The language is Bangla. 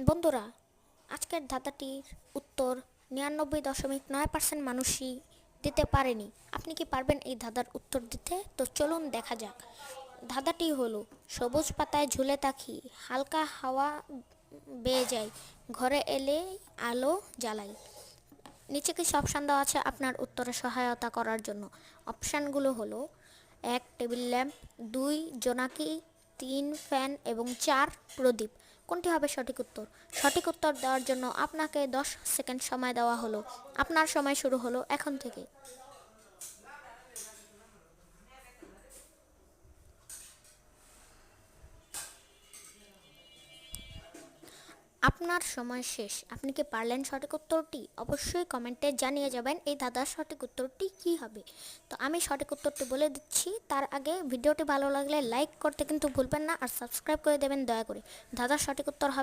বন্ধুরা, আজকের ধাঁধাটির উত্তর 99.9% মানুষই দিতে পারেনি। আপনি কি পারবেন এই ধাঁধার উত্তর দিতে? তো চলুন দেখা যাক। ধাঁধাটি হলো, সবুজ পাতায় ঝুলে থাকি, হালকা হাওয়া বেয়ে যায়, ঘরে এলে আলো জ্বালাই। নিচে কিছু অপশান দেওয়া আছে আপনার উত্তরে সহায়তা করার জন্য। অপশানগুলো হলো 1 টেবিল ল্যাম্প, 2 জোনাকি, 3 ফ্যান এবং 4 প্রদীপ। কোনটি হবে সঠিক উত্তর? সঠিক উত্তর দেওয়ার জন্য আপনাকে 10 সেকেন্ড সময় দেওয়া হলো। আপনার সময় শুরু হলো এখন থেকে। আপনার সময় শেষ। আপনি কি পারলেন সঠিক উত্তরটি? অবশ্যই কমেন্টে জানিয়ে যাবেন এই ধাঁধার সঠিক উত্তরটি কী হবে। তো আমি সঠিক উত্তরটি বলে দিচ্ছি। তার আগে ভিডিওটি ভালো লাগলে লাইক করতে কিন্তু ভুলবেন না, আর সাবস্ক্রাইব করে দেবেন দয়া করে। ধাঁধার সঠিক উত্তর হবে